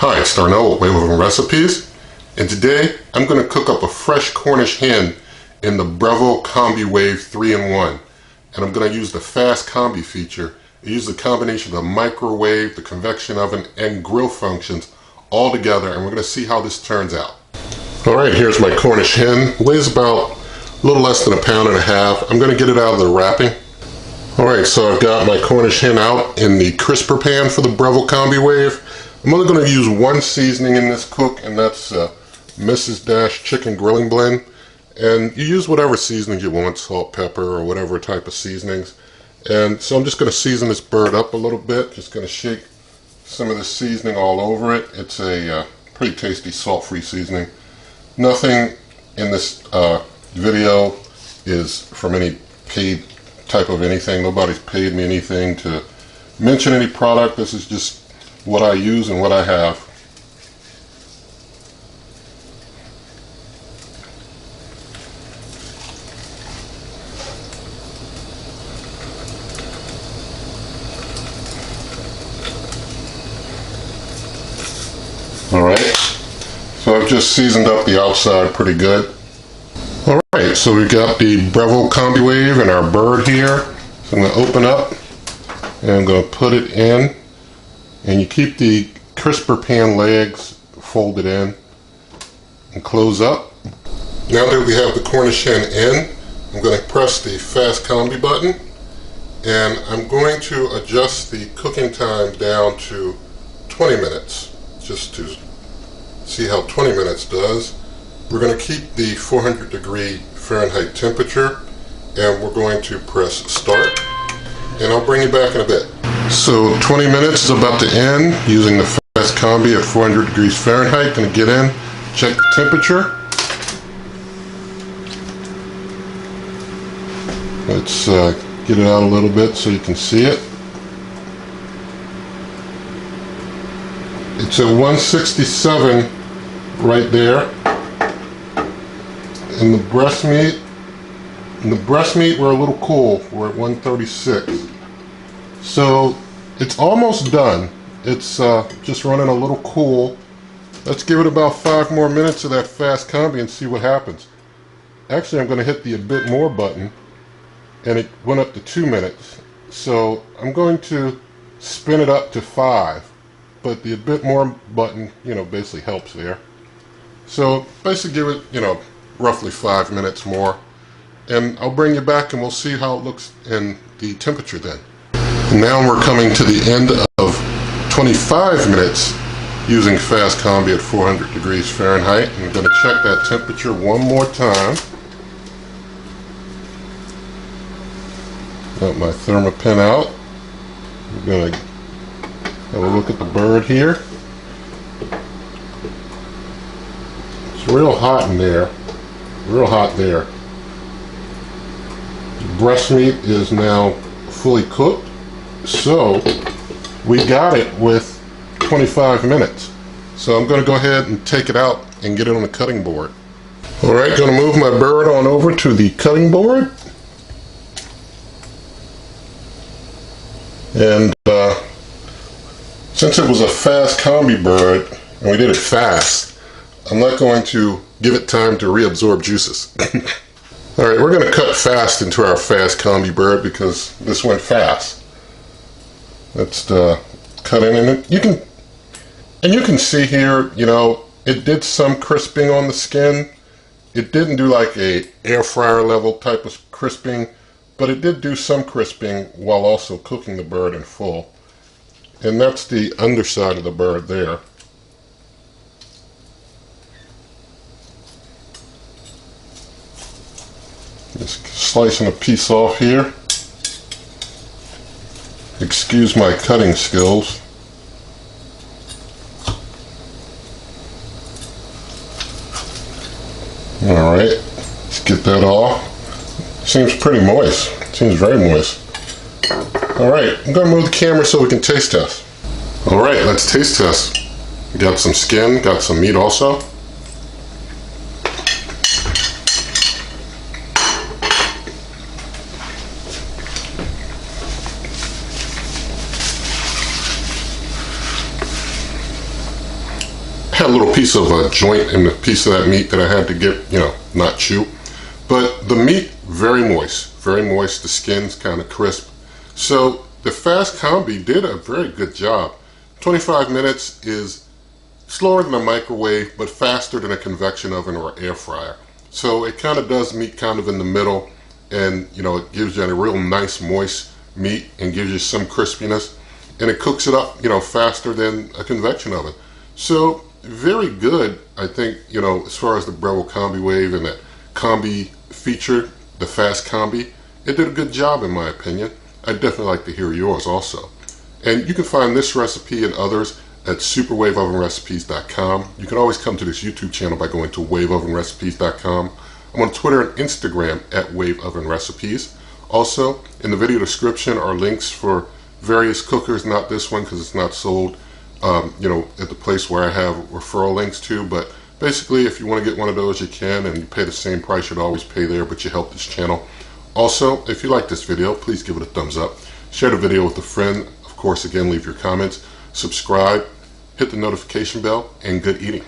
Hi, it's Darnell with Wave Recipes, and today I'm going to cook up a fresh Cornish hen in the Breville Combi Wave 3-in-1. And I'm going to use the Fast Combi feature. It uses a combination of the microwave, the convection oven, and grill functions all together, and we're going to see how this turns out. Alright, here's my Cornish hen. It weighs about a little less than 1.5 pounds. I'm going to get it out of the wrapping. Alright, so I've got my Cornish hen out in the crisper pan for the Breville Combi Wave. I'm only going to use one seasoning in this cook, and that's Mrs. Dash Chicken Grilling Blend. And you use whatever seasoning you want, salt, pepper, or whatever type of seasonings. And so I'm just going to season this bird up a little bit. Just going to shake some of the seasoning all over it. It's a pretty tasty salt-free seasoning. Nothing in this video is from any paid type of anything. Nobody's paid me anything to mention any product. This is just what I use and what I have. Alright, so I've just seasoned up the outside pretty good. Alright, so we've got the Breville Combi Wave and our bird here. So I'm going to open up and I'm going to put it in. And you keep the crisper pan legs folded in and close up. Now that we have the Cornish hen in, I'm going to press the Fast Combi button, and I'm going to adjust the cooking time down to 20 minutes, just to see how 20 minutes does. We're going to keep the 400-degree Fahrenheit temperature, and we're going to press start, and I'll bring you back in a bit. So 20 minutes is about to end using the Fast Combi at 400 degrees Fahrenheit. Going to get in, check the temperature. Let's get it out a little bit so you can see it. It's at 167 right there. And the breast meat, we're a little cool. We're at 136. So it's almost done. It's just running a little cool. Let's give it about 5 more minutes of that Fast Combi and see what happens. Actually, I'm going to hit the a bit more button, and it went up to 2 minutes. So I'm going to spin it up to 5, but the a bit more button, basically helps there. So basically give it, roughly 5 minutes more, and I'll bring you back and we'll see how it looks in the temperature then. Now we're coming to the end of 25 minutes using Fast Combi at 400 degrees Fahrenheit. I'm going to check that temperature one more time. Got my thermopen out. I'm going to have a look at the bird here. It's real hot in there. Real hot there. The breast meat is now fully cooked. So we got it with 25 minutes. So I'm going to go ahead and take it out and get it on the cutting board. Alright, going to move my bird on over to the cutting board. And since it was a Fast Combi bird, and we did it fast, I'm not going to give it time to reabsorb juices. Alright, we're going to cut fast into our Fast Combi bird because this went fast. Let's cut in, and you can see here, it did some crisping on the skin. It didn't do like a air fryer level type of crisping, but it did do some crisping while also cooking the bird in full. And that's the underside of the bird there. Just slicing a piece off here. Excuse my cutting skills. Alright, let's get that off. Seems pretty moist. Seems very moist. Alright, I'm going to move the camera so we can taste test. Alright, let's taste test. Got some skin, got some meat also. had a little piece of a joint in the piece of that meat that I had to get, not chew. But the meat, very moist, the skin's kind of crisp. So the Fast Combi did a very good job. 25 minutes is slower than a microwave, but faster than a convection oven or air fryer. So it kind of does meat kind of in the middle, and it gives you a real nice moist meat and gives you some crispiness, and it cooks it up faster than a convection oven. So very good, I think, as far as the Breville Combi Wave and that Combi feature, the Fast Combi, it did a good job in my opinion. I'd definitely like to hear yours also. And you can find this recipe and others at superwaveovenrecipes.com. You can always come to this YouTube channel by going to waveovenrecipes.com. I'm on Twitter and Instagram at waveovenrecipes. Also, in the video description are links for various cookers, not this one because it's not sold, at the place where I have referral links to, but basically if you want to get one of those you can, and you pay the same price you'd always pay there, but you help this channel. Also, if you like this video, please give it a thumbs up, share the video with a friend, of course again leave your comments, subscribe, hit the notification bell, and good eating.